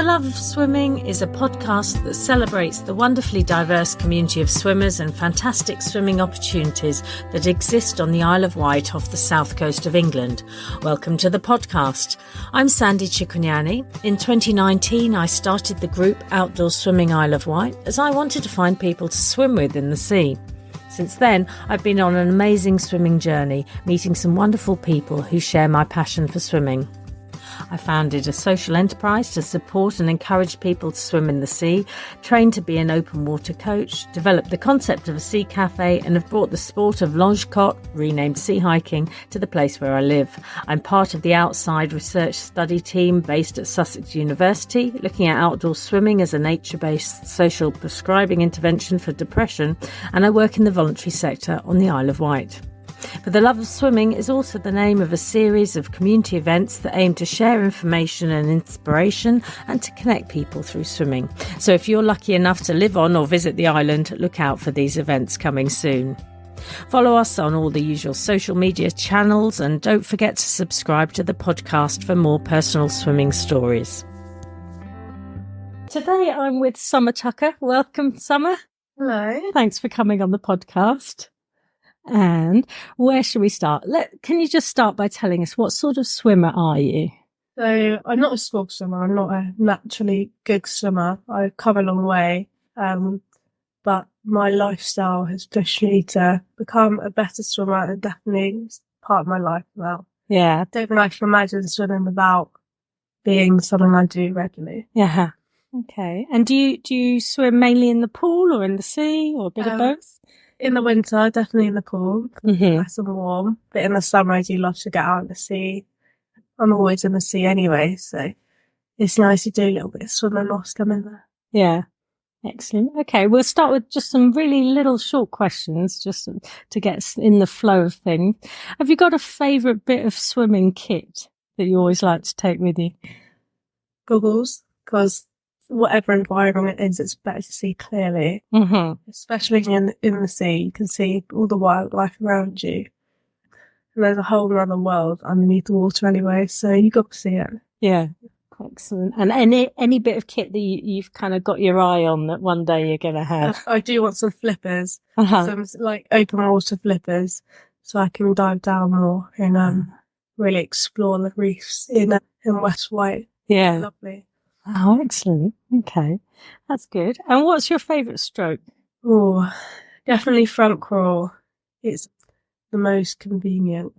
the Love of Swimming is a podcast that celebrates the wonderfully diverse community of swimmers and fantastic swimming opportunities that exist on the Isle of Wight off the south coast of England. Welcome to the podcast. I'm Sandy Ciccognani. In 2019, I started the group Outdoor Swimming Isle of Wight as I wanted to find people to swim with in the sea. Since then, I've been on an amazing swimming journey, meeting some wonderful people who share my passion for swimming. I founded a social enterprise to support and encourage people to swim in the sea, trained to be an open water coach, developed the concept of a sea cafe, and have brought the sport of longe-cote, renamed sea hiking, to the place where I live. I'm part of the outside research study team based at Sussex University, looking at outdoor swimming as a nature-based social prescribing intervention for depression, and I work in the voluntary sector on the Isle of Wight. For the Love of Swimming is also the name of a series of community events that aim to share information and inspiration and to connect people through swimming. So if you're lucky enough to live on or visit the island, look out for these events coming soon. Follow us on all the usual social media channels and don't forget to subscribe to the podcast for more personal swimming stories. Today I'm with Summer Tucker. Welcome, Summer. Hello. Thanks for coming on the podcast. And where should we start? Can you just start by telling us what sort of swimmer are you? So I'm not a sport swimmer. I'm not a naturally good swimmer. I've come a long way, but my lifestyle has pushed me to become a better swimmer, and definitely it's part of my life now. Yeah. I don't think I can imagine swimming without being something I do regularly. Yeah. Okay. And do you swim mainly in the pool or in the sea or a bit of both? In the winter, definitely in the pool, Mm-hmm. nice and warm. But in the summer, I do love to get out in the sea. I'm always in the sea anyway, so it's nice to do a little bit of swimming whilst I'm in there. Yeah. Excellent. Okay, we'll start with just some really little short questions just to get in the flow of things. Have you got a favourite bit of swimming kit that you always like to take with you? Goggles, because whatever environment it is, it's better to see clearly. Mm-hmm. Especially in the sea, you can see all the wildlife around you. And there's a whole other world underneath the water anyway, so you got to see it. Yeah. Excellent. And any bit of kit that you've kind of got your eye on that one day you're going to have? I do want some flippers, Uh-huh. some like open water flippers, so I can dive down more and really explore the reefs in West Wight. Yeah. Lovely. Oh, excellent. Okay. That's good. And what's your favourite stroke? Oh, definitely front crawl. It's the most convenient.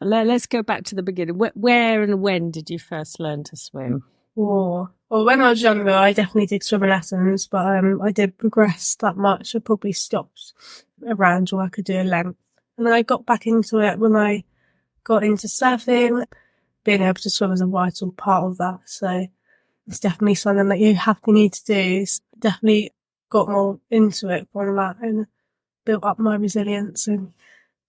Let's go back to the beginning. Where and when did you first learn to swim? Oh, well, when I was younger, I definitely did swimming lessons, but I did progress that much. I probably stopped around where I could do a length. And then I got back into it when I got into surfing. Being able to swim is a vital part of that, so it's definitely something that you need to do. Definitely got more into it from that and built up my resilience and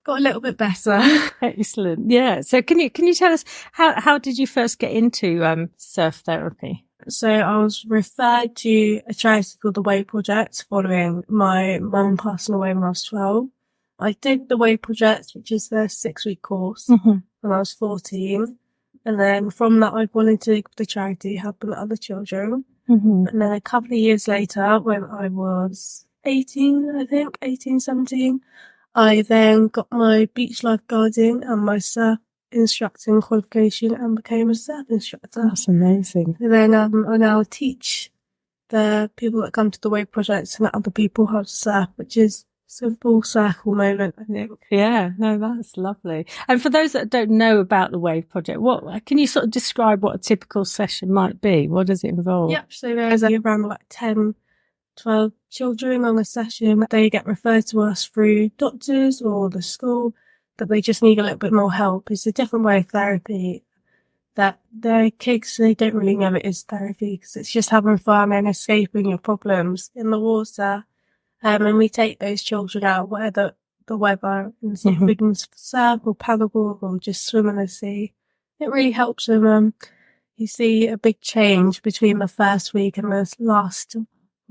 got a little bit better. Excellent. Yeah. So can you tell us how did you first get into surf therapy? So I was referred to a charity called the Wave Project following my mum passing away when I was 12. I did the Wave Project, which is the 6-week course, Mm-hmm. when I was 14. And then from that, I volunteered with the charity helping other children. Mm-hmm. And then a couple of years later, when I was 18, 17, I then got my beach lifeguarding and my surf instructing qualification and became a surf instructor. That's amazing. And then I now teach the people that come to the Wave Project and other people how to surf, which is a full circle moment, I think. Yeah, no, that's lovely. And for those that don't know about the Wave Project, what can you sort of describe what a typical session might be? What does it involve? Yep, so there's around like 10, 12 children on a session. They get referred to us through doctors or the school, that they just need a little bit more help. It's a different way of therapy that their kids, they don't really know it is therapy because it's just having fun and escaping your problems in the water. And we take those children out, whatever the weather, and see if we can surf or paddleboard or just swim in the sea. It really helps them. You see a big change between the first week and the last of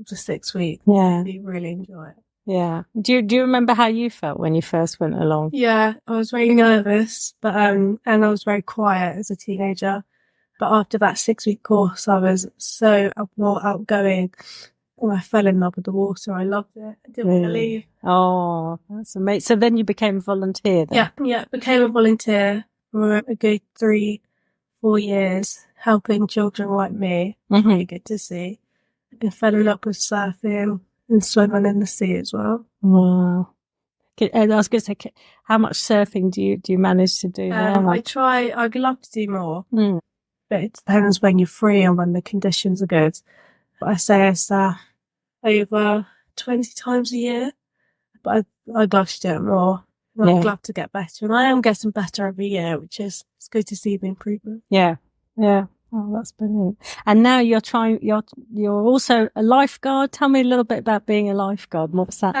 the 6 weeks. Yeah. You really enjoy it. Yeah. Do you remember how you felt when you first went along? Yeah, I was very nervous, but and I was very quiet as a teenager. But after that 6-week course, I was so more outgoing. And I fell in love with the water. I loved it. I didn't want to leave. Oh, that's amazing. So then you became a volunteer then? Yeah. Became a volunteer for a good 3-4 years, helping children like me. Mm-hmm. Really good to see. I fell in love with surfing and swimming in the sea as well. Wow. And I was going to say, how much surfing do you manage to do now? I'd love to do more, but it depends when you're free and when the conditions are good. But I say I surf over 20 times a year, but I'd love to do it more. I'd love to get better, and I am getting better every year, which is it's good to see the improvement. Yeah. Oh, that's brilliant. And now you're also a lifeguard. Tell me a little bit about being a lifeguard. What's that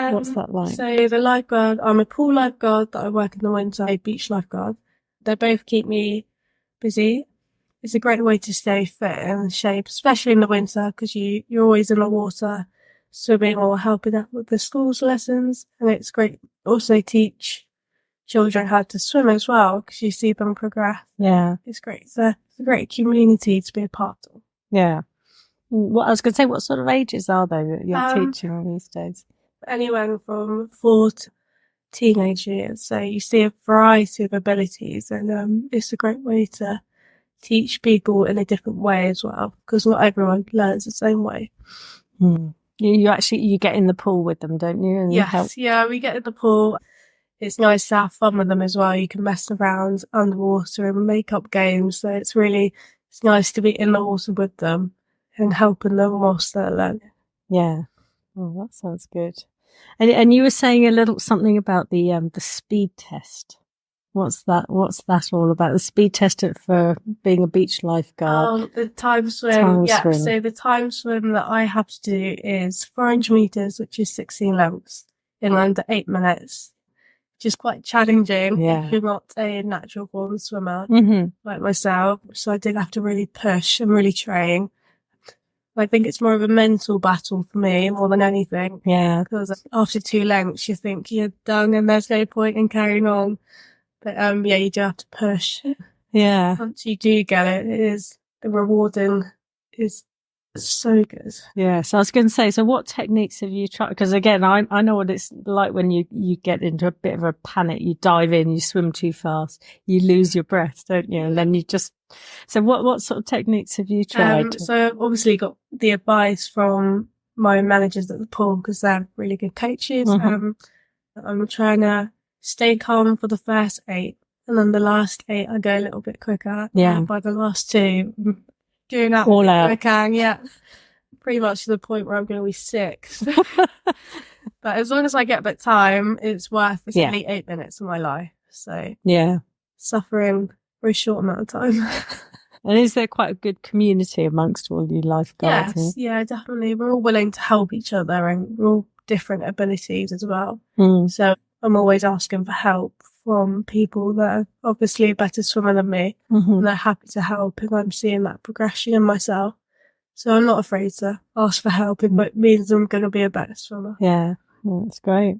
like? So the lifeguard, I'm a pool lifeguard that I work in the winter, a beach lifeguard. They both keep me busy. It's a great way to stay fit and in shape, especially in the winter, because you're always in the water, swimming or helping out with the school's lessons. And it's great also teach children how to swim as well, because you see them progress. Yeah. It's great. It's a great community to be a part of. Yeah. What I was going to say, what sort of ages are they that you're teaching these days? Anywhere from 4 to teenage years. So you see a variety of abilities, and it's a great way to teach people in a different way as well, because not everyone learns the same way. You get in the pool with them, don't you? And yes, we get in the pool. It's nice to have fun with them as well. You can mess around underwater and make up games. So it's nice to be in the water with them and helping them whilst they're learning. Yeah. Oh, that sounds good. And you were saying something about the speed test. What's that all about? The speed test for being a beach lifeguard. The time swim. So the time swim that I have to do is 400 meters, which is 16 lengths, in under 8 minutes. Which is quite challenging if you're not a natural born swimmer like myself. So I did have to really push and really train. I think it's more of a mental battle for me more than anything. Yeah. Because after 2 lengths, you think you're done and there's no point in carrying on. But you do have to push. Yeah. Once you do get it, the rewarding is so good. Yeah. So I was going to say, so what techniques have you tried? Because again, I know what it's like when you get into a bit of a panic. You dive in, you swim too fast, you lose your breath, don't you? And then you just. So what sort of techniques have you tried? So I've obviously got the advice from my managers at the pool, because they're really good coaches. I'm trying to stay calm for the first 8, and then the last 8 I go a little bit quicker. Yeah. By the last 2, doing that all out. I can, pretty much to the point where I'm going to be sick. But as long as I get that time, it's worth it's only 8 minutes of my life. So suffering for a short amount of time. And is there quite a good community amongst all you lifeguards? Yes, definitely. We're all willing to help each other, and we're all different abilities as well. So I'm always asking for help from people that are obviously a better swimmer than me, and they're happy to help, and I'm seeing that progression in myself. So I'm not afraid to ask for help if it means I'm going to be a better swimmer. Yeah, that's great.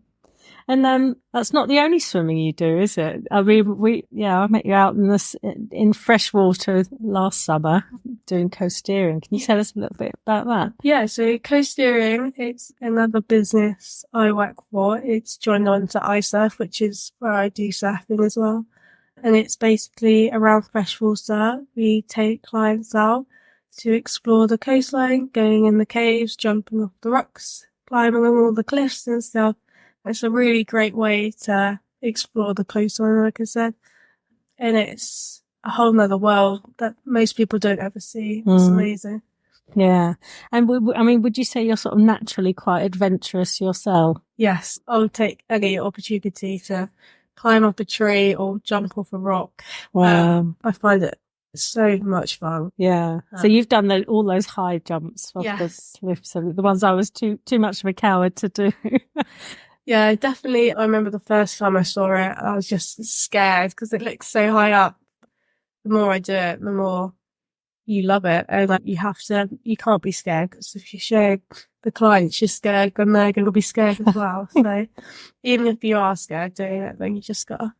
And that's not the only swimming you do, is it? I mean, I met you out in freshwater last summer doing coasteering. Can you tell us a little bit about that? Yeah, so coasteering, it's another business I work for. It's joined on to iSurf, which is where I do surfing as well. And it's basically around freshwater. We take clients out to explore the coastline, going in the caves, jumping off the rocks, climbing on all the cliffs and stuff. It's a really great way to explore the coastline, like I said. And it's a whole nother world that most people don't ever see. It's amazing. Yeah. And would you say you're sort of naturally quite adventurous yourself? Yes. I'll take any opportunity to climb up a tree or jump off a rock. Wow. I find it so much fun. Yeah. So you've done all those high jumps off the cliff, so the ones I was too much of a coward to do. Yeah, definitely. I remember the first time I saw it, I was just scared because it looks so high up. The more I do it, the more you love it. And you can't be scared, because if you show the clients you're scared, then they're going to be scared as well. So even if you are scared doing it, then you just got to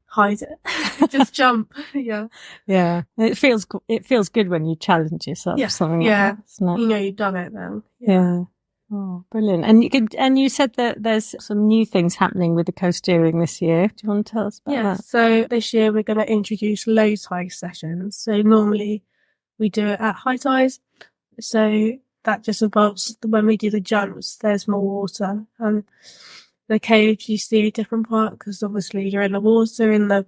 hide it. Just jump. Yeah. Yeah. It feels good when you challenge yourself. Yeah. Something Yeah. like that, isn't it? You know you've done it then. Yeah. Oh, brilliant. And you said that there's some new things happening with the coasteering this year. Do you want to tell us about that? So this year we're going to introduce low tide sessions. So normally we do it at high tides. So that just involves when we do the jumps, there's more water. And the caves, you see a different part because obviously you're in the water and the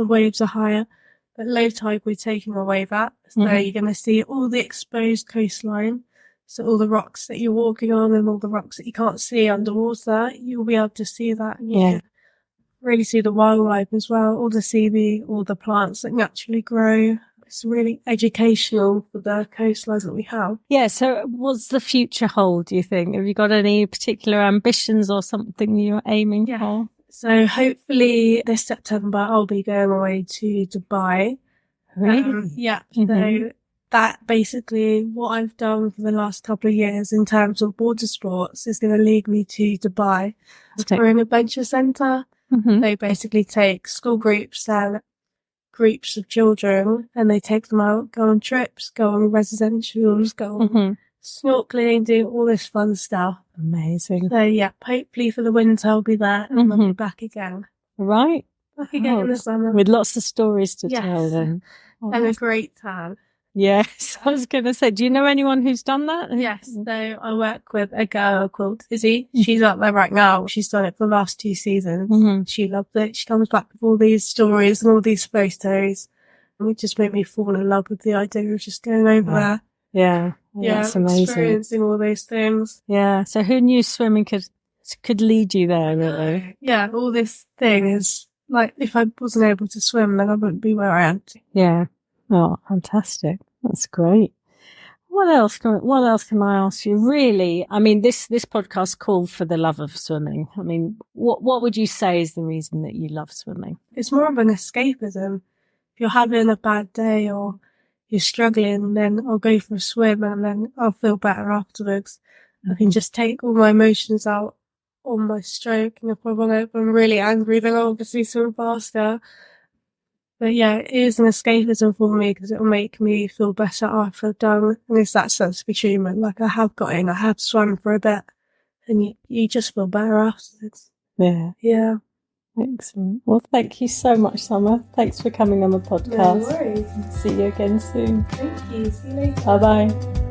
waves are higher. But low tide, we're taking away that. So you're going to see all the exposed coastline. So all the rocks that you're walking on and all the rocks that you can't see underwater, you'll be able to see that. And you can really see the wildlife as well, all the seaweed, all the plants that naturally grow. It's really educational for the coastlines that we have. Yeah, so what's the future hold, do you think? Have you got any particular ambitions or something you're aiming for? So hopefully this September I'll be going away to Dubai. Really? So that basically what I've done for the last couple of years in terms of water sports is going to lead me to Dubai for an adventure centre. They basically take school groups and groups of children and they take them out, go on trips, go on residentials, go on snorkeling, do all this fun stuff. Amazing. So hopefully for the winter I'll be there and I'll be back again. Right. Back again in the summer. With lots of stories to tell then. Oh, and a great tan. Yes, I was going to say, do you know anyone who's done that? Yes, so I work with a girl called Izzy. She's up there right now. She's done it for the last 2 seasons. She loved it. She comes back with all these stories and all these photos. And it just made me fall in love with the idea of just going over there. Yeah, it's amazing. Experiencing all those things. Yeah, so who knew swimming could lead you there, really? Yeah, all this thing is, like, if I wasn't able to swim, then I wouldn't be where I am. Yeah. Oh, fantastic. That's great. What else can I ask you? Really, I mean, this podcast called for the love of swimming. I mean, what would you say is the reason that you love swimming? It's more of an escapism. If you're having a bad day or you're struggling, then I'll go for a swim and then I'll feel better afterwards. I can just take all my emotions out on my stroke, and if I'm really angry, then I'll obviously swim faster. But yeah, it is an escapism for me because it'll make me feel better after I've done. And it's that sense of achievement. Like I have swum for a bit, and you just feel better afterwards. Yeah. Yeah. Excellent. Well, thank you so much, Summer. Thanks for coming on the podcast. No worries. See you again soon. Thank you. See you later. Bye-bye.